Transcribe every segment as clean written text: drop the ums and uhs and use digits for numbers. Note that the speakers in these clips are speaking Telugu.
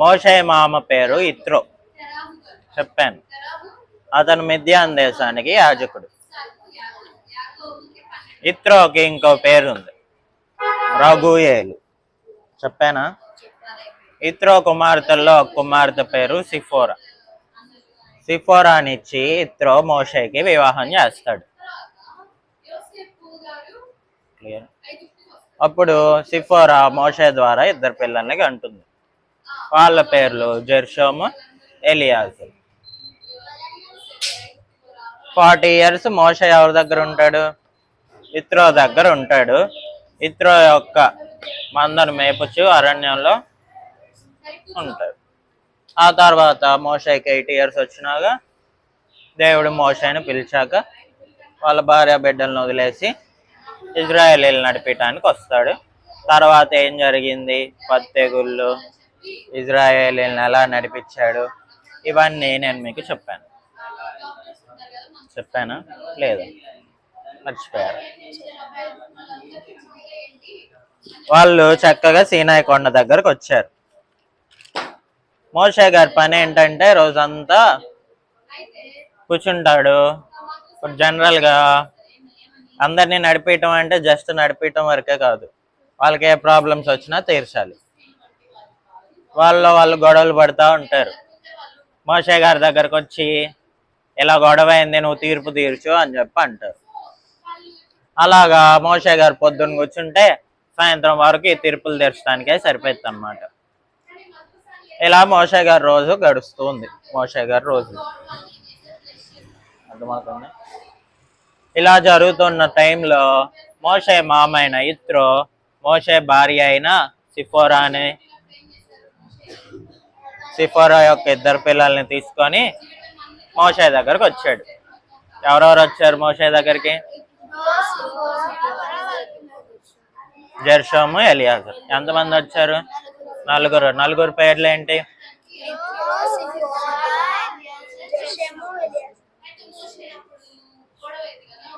మోషే మామ పేరు ఇత్రో, చెప్పాను. అతను మిద్యాన్ దేశానికి యాజకుడు. ఇత్రోకి ఇంకో పేరుంది, రఘుయేలు, చెప్పానా? ఇత్రో కుమార్తెల్లో ఒక కుమార్తె పేరు సిఫోరా. సిఫోరానిచ్చి ఇత్రో మోషేకి వివాహం చేస్తాడు. అప్పుడు సిఫోరా మోషే ద్వారా 2 పిల్లల్ని కంటుంది. వాళ్ళ పేర్లు జెర్షోము, ఎలియాజరు. 40 years మోషే ఎవరి దగ్గర ఉంటాడు? ఇత్రో దగ్గర ఉంటాడు. ఇత్రో యొక్క మందను మేపుచు అరణ్యంలో ఉంటాడు. ఆ తర్వాత మోషేకి 8 years వచ్చినాక దేవుడు మోషేని పిలిచాక వాళ్ళ భార్య బిడ్డలను వదిలేసి ఇజ్రాయేలీలు నడిపించడానికి వస్తాడు. తర్వాత ఏం జరిగింది, 10 తెగుళ్ళు, ఇజ్రాయేలీలను ఎలా నడిపించాడు, ఇవన్నీ నేను మీకు చెప్పానా లేదా? మర్చిపోయారు. వాళ్ళు చక్కగా సీనాయి కొండ దగ్గరకు వచ్చారు. మోషే గారి పని ఏంటంటే రోజంతా కూర్చుంటాడు. ఇప్పుడు జనరల్గా అందరినీ నడిపించడం అంటే జస్ట్ నడిపించడం వరకే కాదు, వాళ్ళకి ఏ ప్రాబ్లమ్స్ వచ్చినా తీర్చాలి. వాళ్ళు గొడవలు పడుతూ ఉంటారు. మోషే గారి దగ్గరకు వచ్చి ఇలా గొడవ అయింది, నువ్వు తీర్పు తీర్చు అని చెప్పి అంటారు. అలాగా మోషే గారు పొద్దున్న కూర్చుంటే సాయంత్రం వరకు ఈ తీర్పులు తీర్చడానికే సరిపోతుంది అన్నమాట. ఇలా మోషే గారి రోజు గడుస్తుంది. అర్థమవుతుంది. ఇలా జరుగుతున్న టైంలో మోషే మామ అయిన ఇత్రో మోషే భార్య అయిన సిఫోరా యొక్క 2 పిల్లల్ని తీసుకొని మోషే దగ్గరకు వచ్చాడు. ఎవరెవరు వచ్చారు మోషే దగ్గరికి? జెర్షోము, ఎలియాజరు. ఎంతమంది వచ్చారు? 4. 4 పేర్లు ఏంటి?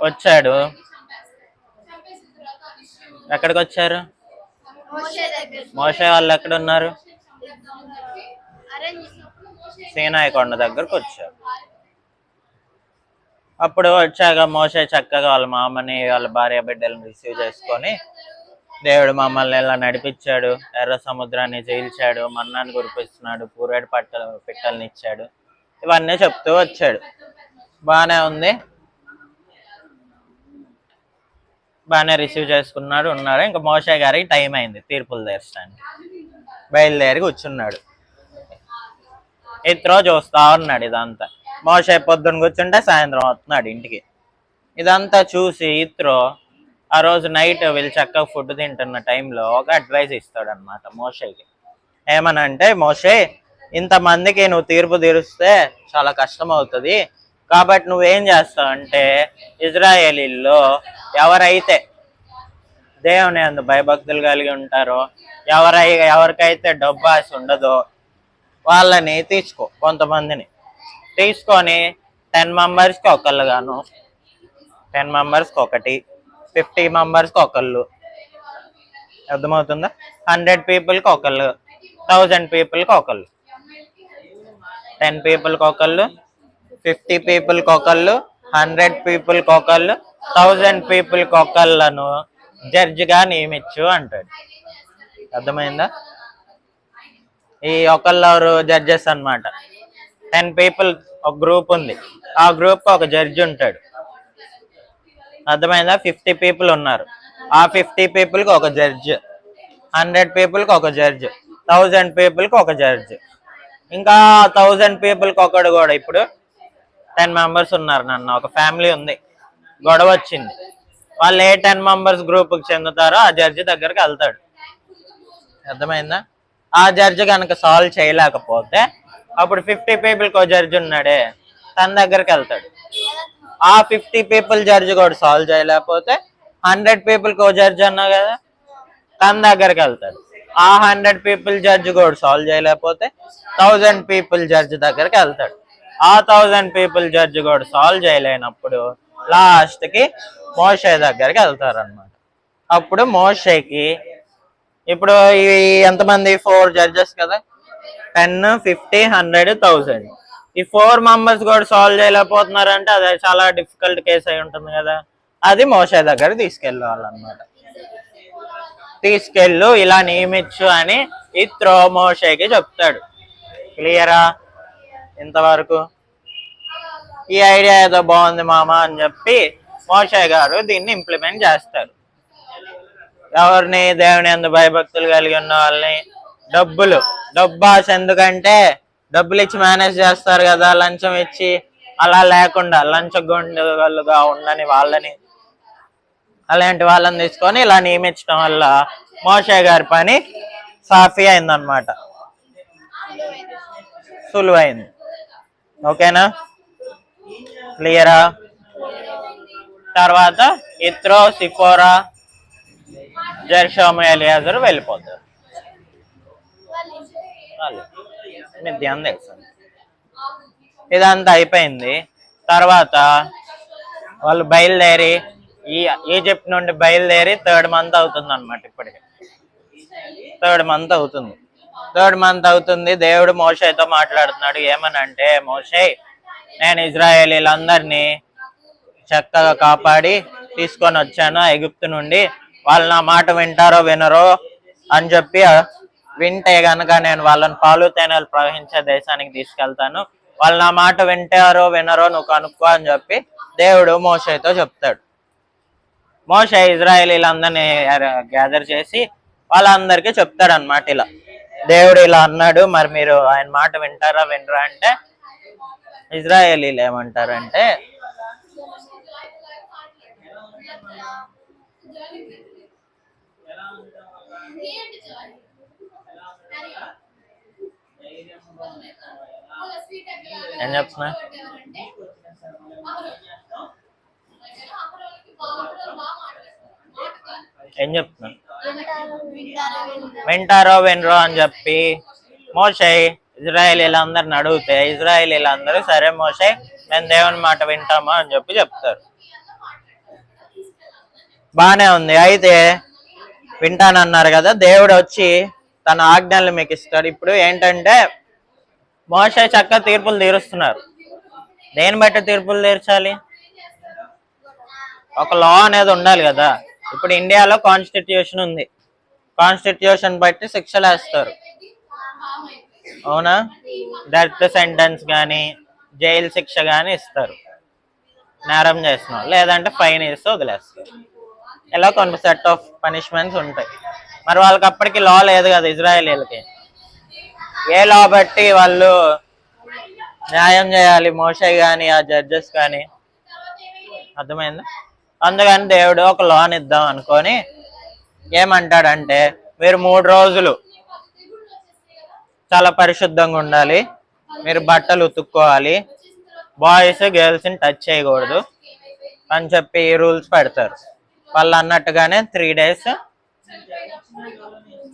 వచ్చాడు. ఎక్కడికి వచ్చారు? మోషే వాళ్ళు ఎక్కడున్నారు? సీనాయి కొండ దగ్గరకు వచ్చారు. అప్పుడు వచ్చాక మోషే చక్కగా వాళ్ళ మామని వాళ్ళ భార్య బిడ్డలను రిసీవ్ చేసుకొని, దేవుడు మమ్మల్ని ఇలా నడిపించాడు, ఎర్ర సముద్రాన్ని చీల్చాడు, మన్నాన్ని కురిపిస్తున్నాడు, పూరేడు పిట్టల్ని ఇచ్చాడు, ఇవన్నీ చెప్తూ వచ్చాడు. బాగానే ఉంది, బాగానే రిసీవ్ చేసుకున్నాడు, ఉన్నారు. ఇంకా మోషే గారికి టైం అయింది తీర్పులు తీర్చడానికి. బయలుదేరి కూర్చున్నాడు. ఇత్రో చూస్తా ఉన్నాడు ఇదంతా. మోషే పొద్దున్న కూర్చుంటే సాయంత్రం వస్తున్నాడు ఇంటికి. ఇదంతా చూసి ఇత్రో ఆ రోజు నైట్ వీళ్ళు చక్కగా ఫుడ్ తింటున్న టైంలో ఒక అడ్వైజ్ ఇస్తాడు అనమాట మోషేకి. ఏమనంటే, మోషే, ఇంతమందికి నువ్వు తీర్పు తీరుస్తే చాలా కష్టం అవుతుంది, కాబట్టి నువ్వేం చేస్తావు అంటే ఇజ్రాయేలీల్లో ఎవరైతే దేవుని యందు భయభక్తులు కలిగి ఉంటారో, ఎవరికైతే డబ్బు ఆశ ఉండదో వాళ్ళని తీసుకో, కొంతమందిని తీసుకొని 10 మెంబర్స్కి ఒకళ్ళు గాను, 10 మెంబర్స్కి ఒకటి, 50 మెంబర్స్కి ఒకళ్ళు, అర్థమవుతుందా? 100 పీపుల్కి ఒకళ్ళు, 1000 పీపుల్కి ఒకళ్ళు, 10 పీపుల్కి ఒకళ్ళు, 50 పీపుల్కి ఒకళ్ళు, 100 పీపుల్కి ఒకళ్ళు, 1000 పీపుల్కి ఒకళ్ళను జడ్జిగా నియమించు అంటాడు. అర్థమైందా? ఈ ఒకళ్ళెవరు? జడ్జెస్ అన్నమాట. 10 పీపుల్ ఒక గ్రూప్ ఉంది, ఆ గ్రూప్కి ఒక జడ్జి ఉంటాడు. అర్థమైందా? 50 పీపుల్ ఉన్నారు, ఆ 50 పీపుల్కి ఒక జడ్జ్, 100 పీపుల్కి ఒక జడ్జ్, 1000 పీపుల్కి ఒక జడ్జ్, ఇంకా 1000 పీపుల్కి ఒకడు కూడా. ఇప్పుడు 10 మెంబర్స్ ఉన్నారు, ఒక ఫ్యామిలీ ఉంది, గొడవ వచ్చింది, వాళ్ళు ఏ 10 మెంబర్స్ గ్రూప్కి చెందుతారో ఆ జడ్జి దగ్గరికి వెళ్తాడు. అర్థమైందా? ఆ జడ్జి కనుక సాల్వ్ చేయలేకపోతే అప్పుడు 50 పీపుల్కి ఒక జడ్జి ఉన్నాడే తన దగ్గరికి వెళ్తాడు. ఆ 50 పీపుల్ జడ్జి కూడా సాల్వ్ చేయలేకపోతే 100 పీపుల్కి ఒక జడ్జి అన్నా కదా, తన దగ్గరికి వెళ్తాడు. ఆ 100 పీపుల్ జడ్జి కూడా సాల్వ్ చేయలేకపోతే 1000 పీపుల్ జడ్జి దగ్గరికి వెళ్తాడు. ఆ 1000 పీపుల్ జడ్జి కూడా సాల్వ్ చేయలేనప్పుడు లాస్ట్కి మోషే దగ్గరికి వెళ్తారు అనమాట. అప్పుడు మోషేకి ఇప్పుడు ఇవి ఎంతమంది 4 జడ్జెస్ కదా, 10, 50, 100, 1000. ఈ 4 మెంబర్స్ కూడా సాల్వ్ చేయలేకపోతున్నారంటే అది చాలా డిఫికల్ట్ కేసు అయి ఉంటుంది కదా. అది మోషే దగ్గర తీసుకెళ్ళాలన్నమాట. తీసుకెళ్ళు ఇలా నియమించు అని ఇత్రో మోషేకి చెప్తాడు. క్లియరా ఇంతవరకు? ఈ ఐడియా ఏదో బాగుంది మామ అని చెప్పి మోషే గారు దీన్ని ఇంప్లిమెంట్ చేస్తారు. ఎవరిని? దేవుని యందు భయభక్తులు కలిగి ఉన్న వాళ్ళని. డబ్బు ఆశ ఎందుకంటే డబ్బులు ఇచ్చి మేనేజ్ చేస్తారు కదా, లంచం ఇచ్చి. అలా లేకుండా లంచగొండలుగా ఉండని వాళ్ళని, అలాంటి వాళ్ళని తీసుకొని ఇలా నియమించడం వల్ల మోషే గారి పని సాఫీ అయిందనమాట, సులువైంది. ఓకేనా? క్లియరా? తర్వాత ఇత్రో, సిఫోరా, జెర్షోము, ఎలియాజరు వెళ్ళిపోతారు. ధ్యానం తెలుసు. ఇదంతా అయిపోయింది. తర్వాత వాళ్ళు బయలుదేరి ఈజిప్ట్ నుండి బయలుదేరి 3rd month అవుతుంది అనమాట. ఇప్పటికి 3rd month అవుతుంది. 3rd month అవుతుంది. దేవుడు మోషేతో మాట్లాడుతున్నాడు. ఏమనంటే, మోషే, నేను ఇజ్రాయేలీలందరినీ చక్కగా కాపాడి తీసుకొని వచ్చాను ఎగిప్తు నుండి. వాళ్ళు నా మాట వింటారో వినరో అని చెప్పి, వింటే గనక నేను వాళ్ళని పాలు తేనెలు ప్రవహించే దేశానికి తీసుకెళ్తాను. వాళ్ళు నా మాట వింటారో వినరో నువ్వు కనుక్కో అని చెప్పి దేవుడు మోషేతో చెప్తాడు. మోషే ఇజ్రాయేలీలందరినీ గ్యాదర్ చేసి వాళ్ళందరికీ చెప్తాడు అనమాట. ఇలా దేవుడు ఇలా అన్నాడు, మరి మీరు ఆయన మాట వింటారా వినరా అంటే, ఇజ్రాయేలీలు ఏమంటారంటే, ఏం చెప్తున్నా, వింటారో వినరో అని చెప్పి మోషే ఇజ్రాయేలీలందరిని అడిగితే, ఇజ్రాయేలీలందరూ సరే మోషే మేము దేవుని మాట వింటామా అని చెప్పి చెప్తారు. బానే ఉంది. అయితే వింటానన్నారు కదా, దేవుడు వచ్చి తన ఆజ్ఞలు మీకు ఇస్తాడు. ఇప్పుడు ఏంటంటే, మోషే చక్కగా తీర్పులు తీరుస్తున్నారు. దేని బట్టి తీర్పులు తీర్చాలి? ఒక లా అనేది ఉండాలి కదా. ఇప్పుడు ఇండియాలో కాన్స్టిట్యూషన్ ఉంది. కాన్స్టిట్యూషన్ బట్టి శిక్షలు వేస్తారు, అవునా? డెత్ సెంటెన్స్ కానీ జైలు శిక్ష కానీ ఇస్తారు నేరం చేసిన, లేదంటే ఫైన్ వేసి వదిలేస్తారు. ఇలా కొన్ని సెట్ ఆఫ్ పనిష్మెంట్స్ ఉంటాయి. మరి వాళ్ళకి అప్పటికి లా లేదు కదా ఇజ్రాయేలీలకి. ఏ లా బట్టి వాళ్ళు న్యాయం చేయాలి? మోషే కానీ ఆ జడ్జెస్ కానీ. అర్థమైందా? అందుకని దేవుడు ఒక లాని ఇద్దాం అనుకొని ఏమంటాడంటే, మీరు 3 రోజులు చాలా పరిశుద్ధంగా ఉండాలి, మీరు బట్టలు ఉతుక్కోవాలి, బాయ్స్ గర్ల్స్ని టచ్ చేయకూడదు అని చెప్పి ఈ రూల్స్ పెడతారు. వాళ్ళు అన్నట్టుగానే 3 days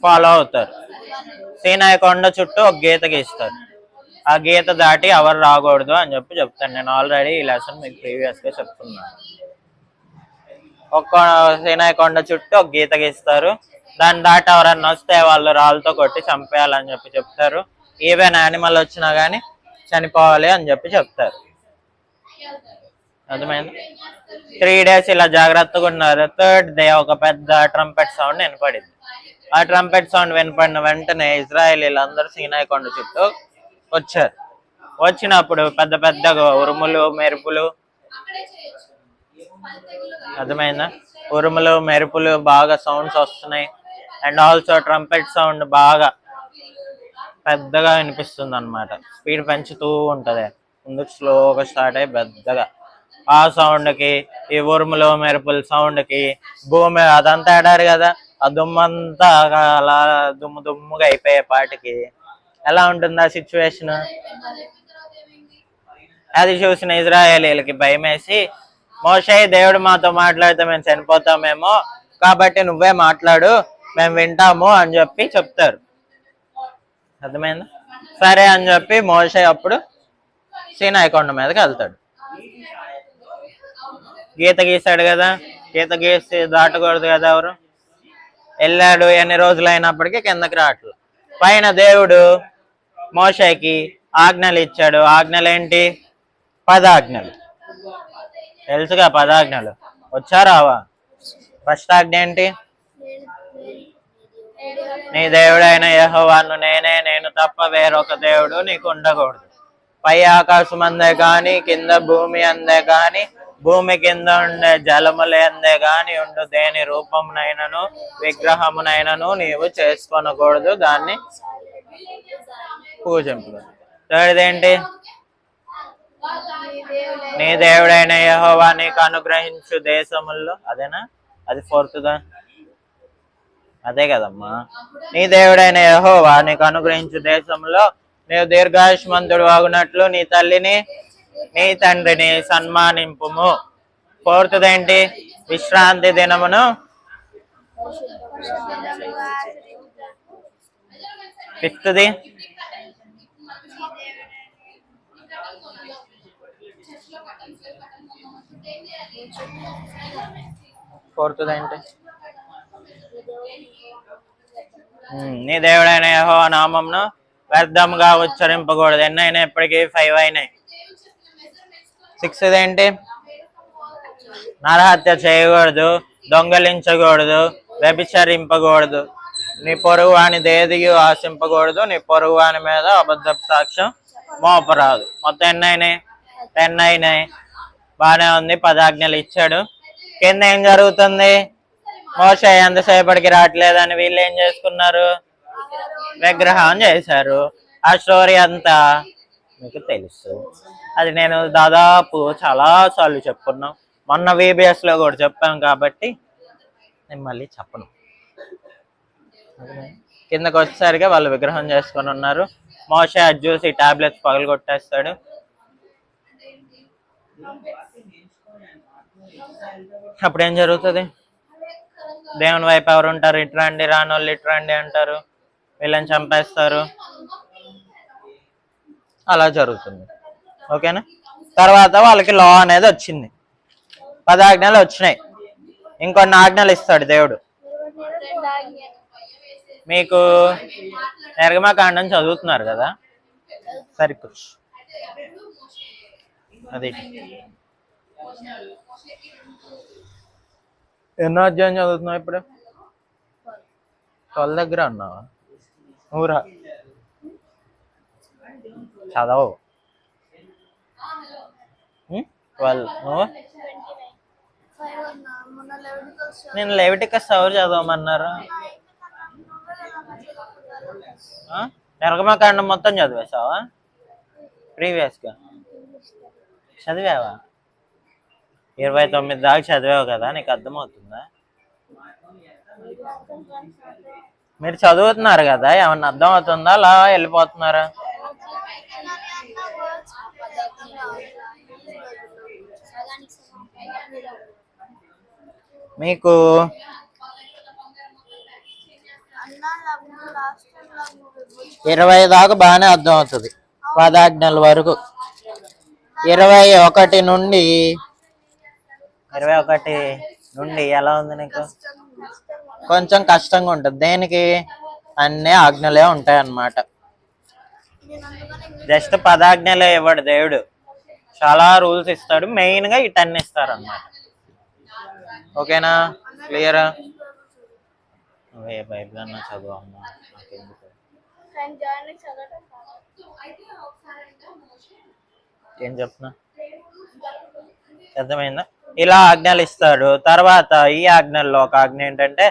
ఫాలో అవుతారు. సీనాయి కొండ చుట్టూ ఒక గీత గీస్తారు. ఆ గీత దాటి ఎవరు రాకూడదు అని చెప్పి చెప్తాను. నేను ఆల్రెడీ ఈ లెసన్ మీకు ప్రీవియస్గా చెప్తున్నాను. ఒక్క సీనాయి కొండ చుట్టూ ఒక గీత గీస్తారు. దాన్ని దాటి ఎవరన్నా వస్తే వాళ్ళు రాళ్ళతో కొట్టి చంపేయాలని చెప్పి చెప్తారు. ఈవెన్ యానిమల్ వచ్చినా కానీ చనిపోవాలి అని చెప్పి చెప్తారు. అర్థమైంది? 3 days ఇలా జాగ్రత్తగా ఉన్నారు. 3rd day ఒక పెద్ద ట్రంపెట్ సౌండ్ వినపడింది. ఆ ట్రంపెట్ సౌండ్ వినపడిన వెంటనే ఇజ్రాయేలీలందరూ సీనాయి కొండ చుట్టూ వచ్చారు. వచ్చినప్పుడు పెద్ద పెద్దగా ఉరుములు మెరుపులు, అర్థమైందా? ఉరుములు మెరుపులు బాగా సౌండ్స్ వస్తున్నాయి. అండ్ ఆల్సో ట్రంపెట్ సౌండ్ బాగా పెద్దగా వినిపిస్తుంది అనమాట. స్పీడ్ పెంచుతూ ఉంటది. ముందు స్లోగా స్టార్ట్ అయ్యి పెద్దగా, ఆ సౌండ్కి ఈ ఉరుములు మెరుపుల సౌండ్కి భూమి అదంతా ఆడారు కదా, ఆ దుమ్మంతా అలా దుమ్ముగా అయిపోయే పాటికి ఎలా ఉంటుంది ఆ సిచ్యువేషన్? అది చూసిన ఇజ్రాయేలీలకి భయం వేసి, మోషే దేవుడు మాతో మాట్లాడితే మేము చనిపోతామేమో, కాబట్టి నువ్వే మాట్లాడు, మేము వింటాము అని చెప్పి చెప్తారు. అర్థమైందా? సరే అని చెప్పి మోషే అప్పుడు సీనాయి కొండ మీదకి వెళ్తాడు. గీత గీసాడు కదా, గీత గీసి దాటకూడదు కదా ఎవరు. వెళ్ళాడు, ఎన్ని రోజులు అయినప్పటికీ కిందకి రావట్లేదు. పైన దేవుడు మోషేకి ఆజ్ఞలు ఇచ్చాడు. ఆజ్ఞలు ఏంటి? 10 ఆజ్ఞలు. తెలుసుగా 10 ఆజ్ఞలు. వచ్చారావా? ఫస్ట్ ఆజ్ఞ ఏంటి? నీ దేవుడైన యెహోవాను నేను తప్ప వేరొక దేవుడు నీకు ఉండకూడదు. పై ఆకాశం అందే గాని, కింద భూమి అందే గాని, భూమి కింద ఉండే జలములు అందే గాని ఉండు దేని రూపమునైనను విగ్రహమునైనను నీవు చేసుకొనకూడదు, దాన్ని పూజించకూడదు. థర్డ్దేంటి? నీ దేవుడైన యెహోవా నీకు అనుగ్రహించు దేశముల్లో, అదేనా? అది ఫోర్త్దా? అదే కదమ్మా. నీ దేవుడైన యెహోవా నీకు అనుగ్రహించు దేశంలో నీవు దీర్ఘాయుష్మంతుడు ఆగునట్లు నీ తల్లిని నీ తండ్రిని సన్మానింపుము. ఫోర్త్దేంటి? విశ్రాంతి దినమును. ఫిఫ్త్ది? ఫోర్త్దేంటి? నీ దేవుడైన యెహోవా నామమును వ్యర్థంగా ఉచ్చరింపకూడదు. ఎన్నైనా ఇప్పటికీ 5 అయినాయి. 6th ఏంటి? నరహత్య చేయకూడదు, దొంగలించకూడదు, వ్యభిచరింపకూడదు, నీ పొరుగు వానిది ఏదియు ఆశింపకూడదు, నీ పొరుగు వాని మీద అబద్ధపు సాక్ష్యం మోపరాదు. మొత్తం ఎన్నైనాయి? 10 అయినాయి. బాగానే ఉంది. 10 ఆజ్ఞలు ఇచ్చాడు. కింద ఏం జరుగుతుంది? మోషే ఎంతసేపటికి రావట్లేదని వీళ్ళు ఏం చేసుకున్నారు? విగ్రహం చేశారు. ఆ స్టోరీ అంతా మీకు తెలుసు. అది నేను దాదాపు చాలా సార్లు చెప్పుకున్నాం. మొన్న VBS లో కూడా చెప్పాం కాబట్టి నేను మళ్ళీ చెప్పను. కిందకు వచ్చేసరిగా వాళ్ళు విగ్రహం చేసుకొని ఉన్నారు. మోషే అది చూసి టాబ్లెట్స్ పగలు కొట్టేస్తాడు. అప్పుడు ఏం జరుగుతుంది? దేవుని వైపు ఎవరు ఉంటారు? ఇట్రండి, రానోళ్ళు ఇట్రండి అంటారు, వీళ్ళని చంపేస్తారు. అలా జరుగుతుంది. ఓకేనా? తర్వాత వాళ్ళకి లా అనేది వచ్చింది. 10 ఆజ్ఞలు వచ్చినాయి. ఇంకొన్ని ఆజ్ఞలు ఇస్తాడు దేవుడు. మీకు నిర్గమకాండం చదువుతున్నారు కదా, సరిపోచ్చు. అది ఎన్నో అధ్యాయం చదువుతున్నావు ఇప్పుడు? 12 దగ్గర ఉన్నావా? ఊరా చదవు. 12. నువ్వు? నేను లెవిటికస్ ఎవరు చదవమన్నారు? నిర్గమకాండం మొత్తం చదివేసావా? ప్రీవియస్గా చదివావా? 29 దాకా చదివావు కదా, నీకు అర్థమవుతుందా? మీరు చదువుతున్నారు కదా, ఏమన్నా అర్థం అవుతుందా? అలా వెళ్ళిపోతున్నారా? మీకు 20 దాకా బాగానే అర్థం అవుతుంది. 10 ఆజ్ఞల వరకు. 21 నుండి ఎలా ఉంది నీకు? కొంచెం కష్టంగా ఉంటుంది. దేనికి? అన్ని ఆజ్ఞలే ఉంటాయి అన్నమాట. జస్ట్ 10 ఆజ్ఞలే ఇవ్వడు దేవుడు, చాలా రూల్స్ ఇస్తాడు. మెయిన్ గా ఈ 10 ఇస్తారు అన్నమాట. ఓకేనా? క్లియరా? నువ్వే బైబిల్ అన్నా చదువు అమ్మా, నాకెందుకు. ఏం చెప్తున్నా? అర్థమైందా? ఇలా ఆజ్ఞలు ఇస్తాడు. తర్వాత ఈ ఆజ్ఞల్లో ఒక ఆజ్ఞ ఏంటంటే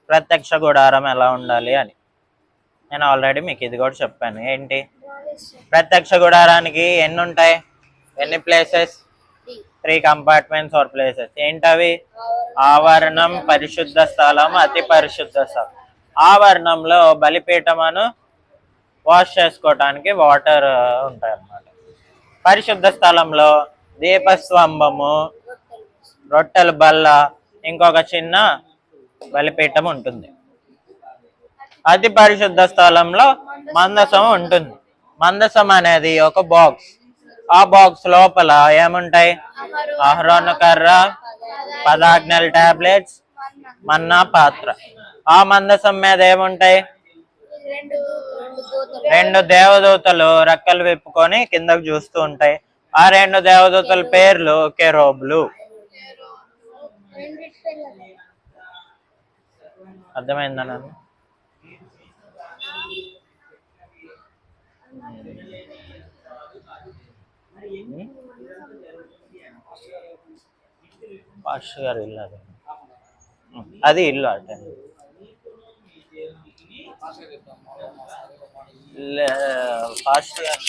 ప్రత్యక్ష గుడారం ఎలా ఉండాలి అని. నేను ఆల్రెడీ మీకు ఇది కూడా చెప్పాను. ఏంటి? ప్రత్యక్ష గుడారానికి ఎన్ని ఉంటాయి? ఎన్ని ప్లేసెస్? 3 compartments are places. ఏంటవి? ఆవరణం, పరిశుద్ధ స్థలం, అతి పరిశుద్ధ స్థలం. ఆవరణంలో బలిపీఠమును వాష్ చేసుకోవటానికి వాటర్ ఉంటాయి అన్నమాట. పరిశుద్ధ స్థలంలో దీపస్తంభము, రొట్టెల బల్ల, ఇంకొక చిన్న బలిపీఠం ఉంటుంది. అతి పరిశుద్ధ స్థలంలో మందసం ఉంటుంది. మందసం అనేది ఒక బాక్స్. ఆ బాక్స్ లోపల ఏముంటాయి? అహరోను కర్ర, 10 ఆజ్ఞల టాబ్లెట్స్, మన్నా పాత్ర. ఆ మందసం మీద ఏముంటాయి? రెండు దేవదూతలు రెక్కలు విప్పుకొని కిందకు చూస్తూ ఉంటాయి. ఆ రెండు దేవదూతల పేర్లు కెరూబులు. అర్థమైందా నన్ను? పాస్టర్ గారు ఇల్లు అది, అది ఇల్లు అంటే పాస్టర్ గారు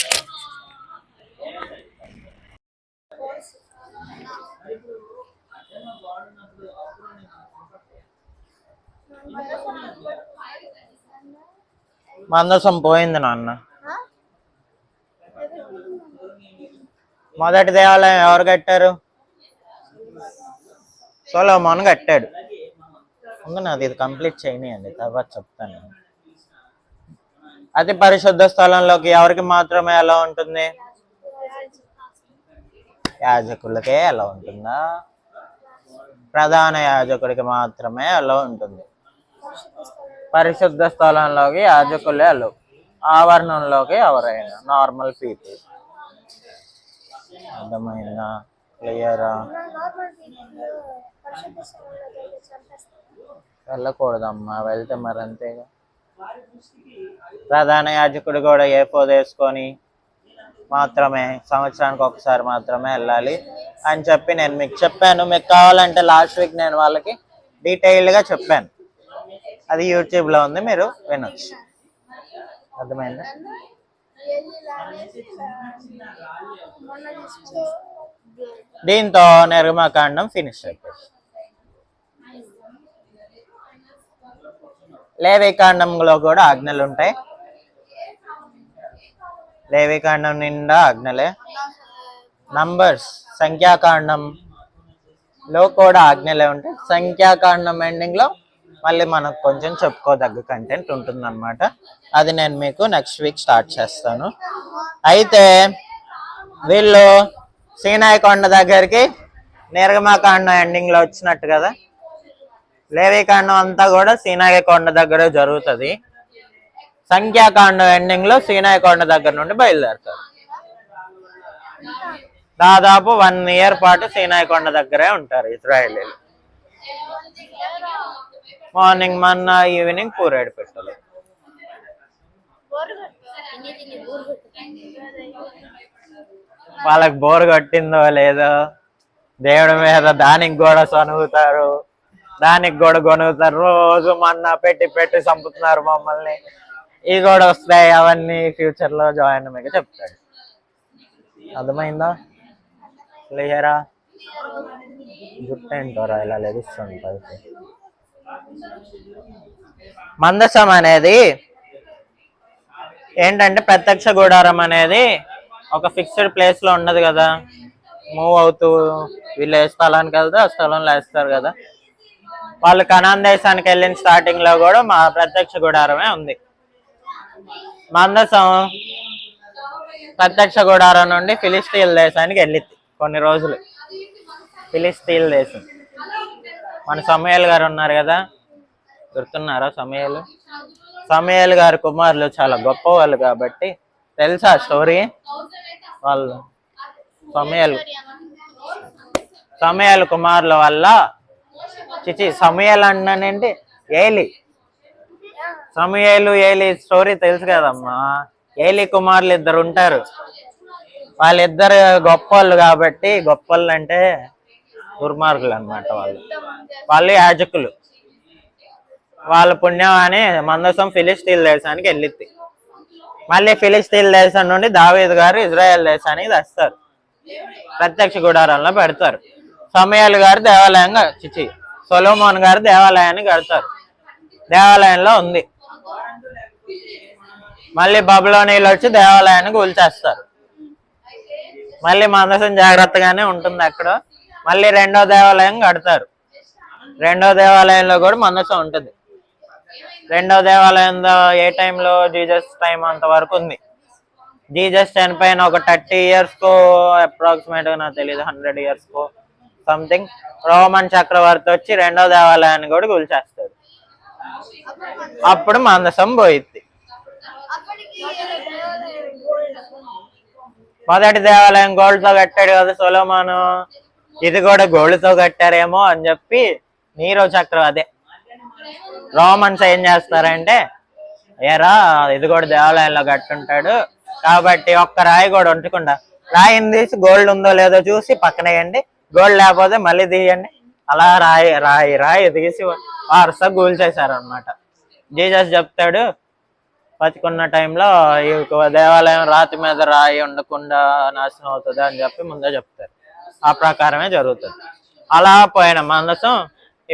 మందసం పోయింది నాన్న. మొదటి దేవాలయం ఎవరు కట్టారు? సొలొమోను కట్టాడు. నాది ఇది కంప్లీట్ చేయనియండి, తర్వాత చెప్తాను. అతి పరిశుద్ధ స్థలంలోకి ఎవరికి మాత్రమే ఎలా ఉంటుంది? యాజకులకే ఎలా ఉంటుందా? ప్రధాన యాజకుడికి మాత్రమే ఎలా ఉంటుంది. పరిశుద్ధ స్థలంలోకి యాజకులే అలో, ఆవరణంలోకి ఎవరైనా నార్మల్ పీపుల్. అర్థమైందా? క్లియరా? వెళ్ళకూడదమ్మా, వెళ్తే మరి అంతేగా. ప్రధాన యాజకుడు కూడా ఏఫోదు వేసుకొని మాత్రమే సంవత్సరానికి ఒకసారి మాత్రమే వెళ్ళాలి అని చెప్పి నేను మీకు చెప్పాను. మీకు కావాలంటే లాస్ట్ వీక్ నేను వాళ్ళకి డీటెయిల్డ్గా చెప్పాను, అది యూట్యూబ్లో ఉంది, మీరు వినొచ్చు. అర్థమైందా? దీంతో నిర్గమకాండం ఫినిష్ అయిపోయింది. లేవికాండంలో కూడా ఆజ్ఞలు ఉంటాయి. లేవికాండం నిండా ఆజ్ఞలే. నంబర్స్ సంఖ్యాకాండంలో కూడా ఆజ్ఞలే ఉంటాయి. సంఖ్యాకాండం ఎండింగ్లో మళ్ళీ మనకు కొంచెం చెప్పుకోదగ్గ కంటెంట్ ఉంటుందన్నమాట. అది నేను మీకు నెక్స్ట్ వీక్ స్టార్ట్ చేస్తాను. అయితే వీళ్ళు సీనాయి కొండ దగ్గరికి నిర్గమకాండం ఎండింగ్లో వచ్చినట్టు కదా, లేవికాండం అంతా కూడా సీనాయి కొండ దగ్గర జరుగుతుంది. సంఖ్యాకాండం ఎండింగ్లో సీనాయి కొండ దగ్గర నుండి బయలుదేరుతారు. దాదాపు 1 year పాటు సీనాయి కొండ దగ్గరే ఉంటారు ఇశ్రాయేలీలు. మార్నింగ్ మన్నా, ఈవినింగ్ పూరేడు పెట్టలు. వాళ్ళకి బోర్ కొట్టిందో లేదో దేవుడి మీద దానికి కూడా సనుగుతారు, దానికి కూడా కొనుగుతారు. రోజు మన్నా పెట్టి పెట్టి చంపుతున్నారు మమ్మల్ని, ఇవి కూడా వస్తాయి, అవన్నీ ఫ్యూచర్ లో జాయిన్ మీకు చెప్తాడు. అర్థమైందా? క్లియరా? గుర్తేంటోరా ఇలా లెగుస్తుంటుంది. మందసం అనేది ఏంటంటే ప్రత్యక్ష గుడారం అనేది ఒక ఫిక్స్డ్ ప్లేస్ లో ఉండదు కదా, మూవ్ అవుతూ వీళ్ళు ఏ స్థలానికి వెళ్తే ఆ స్థలంలో వేస్తారు కదా. వాళ్ళు కనాన్ దేశానికి వెళ్ళిన స్టార్టింగ్ లో కూడా మా ప్రత్యక్ష గుడారమే ఉంది. మందసం ప్రత్యక్ష గుడారం నుండి ఫిలిస్తీన్ దేశానికి వెళ్ళింది కొన్ని రోజులు. ఫిలిస్తీన్ దేశం, మన సమూయేలు గారు ఉన్నారు కదా, గుర్తున్నారా? సమూయేలు గారి కుమారులు చాలా గొప్ప వాళ్ళు కాబట్టి తెలుసా స్టోరీ? వాళ్ళు సమూయేలు కుమారుల వల్ల సమూయేలు అన్నానంటే సమూయేలు ఏలి స్టోరీ తెలుసు కదమ్మా. ఏలి కుమారులు 2 ఉంటారు. వాళ్ళిద్దరు గొప్పవాళ్ళు కాబట్టి, గొప్పవాళ్ళు అంటే దుర్మార్గులు అన్నమాట. వాళ్ళు యాజకులు. వాళ్ళ పుణ్యం అని మందసం ఫిలిస్తీన్ దేశానికి వెళ్ళింది. మళ్ళీ ఫిలిస్తీన్ దేశం నుండి దావీదు గారు ఇజ్రాయెల్ దేశానికి తెస్తారు, ప్రత్యక్ష గుడారంలో పెడతారు. సమూయేలు గారు దేవాలయంగా సొలొమోన్ గారు దేవాలయాన్ని కడతారు. దేవాలయంలో ఉంది. మళ్ళీ బబులోనీయులు వచ్చి దేవాలయాన్ని కూల్చేస్తారు. మళ్ళీ మందసం జాగ్రత్తగానే ఉంటుంది అక్కడ. మళ్ళీ 2వ దేవాలయం కడతారు. 2వ దేవాలయంలో కూడా మందసం ఉంటుంది. 2వ దేవాలయంలో ఏ టైంలో? జీసస్ టైం అంతవరకు ఉంది. జీసస్ చనిపోయిన ఒక 30 years కో అప్రాక్సిమేట్ గా, నాకు తెలియదు, 100 years కో సంథింగ్, రోమన్ చక్రవర్తి వచ్చి 2వ దేవాలయాన్ని కూడా కూల్చేస్తాడు. అప్పుడు మందసం పోయిద్ది. మొదటి దేవాలయం గోల్డ్ తో కట్టాడు కదా సొలొమోను, ఇది కూడా గోల్డ్ తో కట్టారేమో అని చెప్పి నీరో చక్రం అదే రోమన్స్ ఏం చేస్తారంటే, ఏరా ఇది కూడా దేవాలయంలో కట్టుంటాడు కాబట్టి ఒక్క రాయి కూడా ఉంచకుండా రాయిని తీసి గోల్డ్ ఉందో లేదో చూసి పక్కనేయండి, గోల్డ్ లేకపోతే మళ్ళీ తీయండి, అలా రాయి రాయి రాయి తీసి వారస కూల్చేశారు అనమాట. జీసస్ చెప్తాడు, బతికున్న టైంలో ఈ దేవాలయం రాతి మీద రాయి ఉండకుండా నాశనం అవుతుంది అని చెప్పి ముందే చెప్తారు. ఆ ప్రకారమే జరుగుతుంది. అలా పోయిన మందసం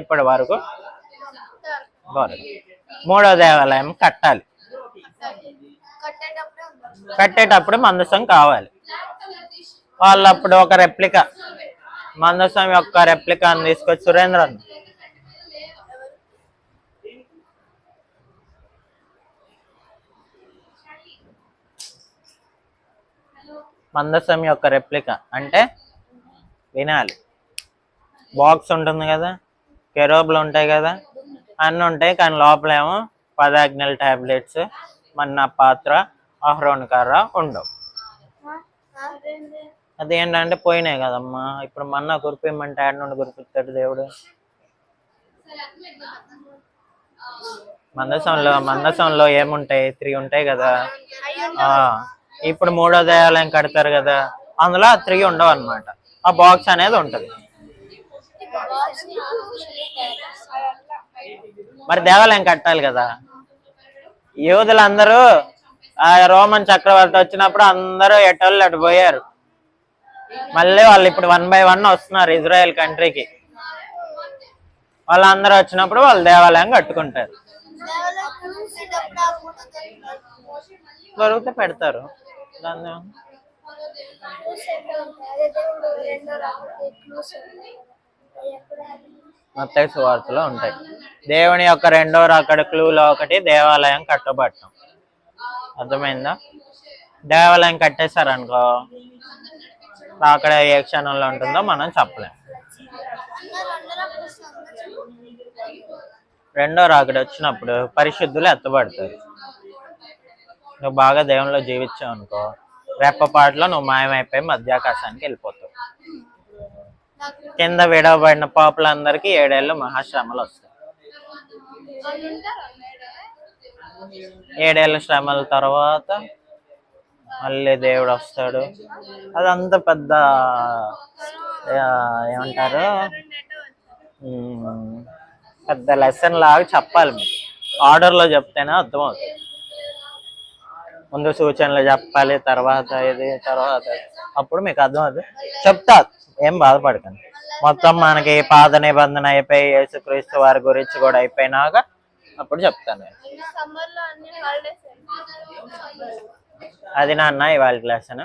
ఇప్పటి వరకు మూడో దేవాలయం కట్టాలి. కట్టేటప్పుడు మందసం కావాలి. వాళ్ళు అప్పుడు ఒక రెప్లికా మందసం యొక్క రెప్లికాని తీసుకొచ్చి సురేంద్రన్ మందసం యొక్క రెప్లికా అంటే వినాలి, బాక్స్ ఉంటుంది కదా, కెరోబ్లు ఉంటాయి కదా, అన్నీ ఉంటాయి, కానీ లోపలేమో 10 ఆజ్ఞల టాబ్లెట్స్, మన్నా పాత్ర, అహరోన్ కర్ర ఉండవు. అదేంటంటే పోయినాయి కదమ్మా. ఇప్పుడు మన్నా కురిపిమంటే ఆడ నుండి కురిపిస్తాడు దేవుడు. మందసంలో ఏముంటాయి? 3 ఉంటాయి కదా. ఇప్పుడు మూడో దేవాలయం కడతారు కదా, అందులో 3 ఉండవు అనమాట. ఆ బాక్స్ అనేది ఉంటది. మరి దేవాలయం కట్టాలి కదా. యూదులందరూ ఆ రోమన్ చక్రవర్తి వచ్చినప్పుడు అందరూ ఎటోళ్ళు అటు పోయారు. మళ్ళీ వాళ్ళు ఇప్పుడు 1 by 1 వస్తున్నారు ఇజ్రాయెల్ కంట్రీకి. వాళ్ళందరూ వచ్చినప్పుడు వాళ్ళు దేవాలయం కట్టుకుంటారు. దొరికితే పెడతారు. మత్తయి సువార్తలో ఉంటాయి. దేవుని యొక్క రెండో రాకడ క్లూలో ఒకటి దేవాలయం కట్టబడటం. అర్థమైందా? దేవాలయం కట్టేశారనుకో, అక్కడ ఏ క్షణంలో ఉంటుందో మనం చెప్పలేం. రెండో రాకడ వచ్చినప్పుడు పరిశుద్ధులు ఎత్తబడతారు. నువ్వు బాగా దేవునిలో జీవించావు అనుకో, రెప్పపాటులో నువ్వు మాయమైపోయి మధ్యాకాశానికి వెళ్ళిపోతావు. కింద విడవబడిన పాపులందరికీ 7 ఏళ్ళు మహాశ్రమలు వస్తాయి. 7 ఏళ్ళ శ్రమల తర్వాత మళ్ళీ దేవుడు వస్తాడు. అదంతా పెద్ద ఏమంటారు, పెద్ద లెసన్ లాగా చెప్పాలి. మీకు ఆర్డర్లో చెప్తేనే అర్థమవుతుంది. ముందు సూచనలు చెప్పాలి, తర్వాత ఇది, తర్వాత అప్పుడు మీకు అర్థమవుతుంది. చెప్తా, ఏం బాధపడకండి. మొత్తం మనకి పాత నిబంధన అయిపోయి యేసుక్రీస్తు వారి గురించి కూడా అయిపోయినాక అప్పుడు చెప్తాను. అది నాన్న ఇవాళ లెసన్.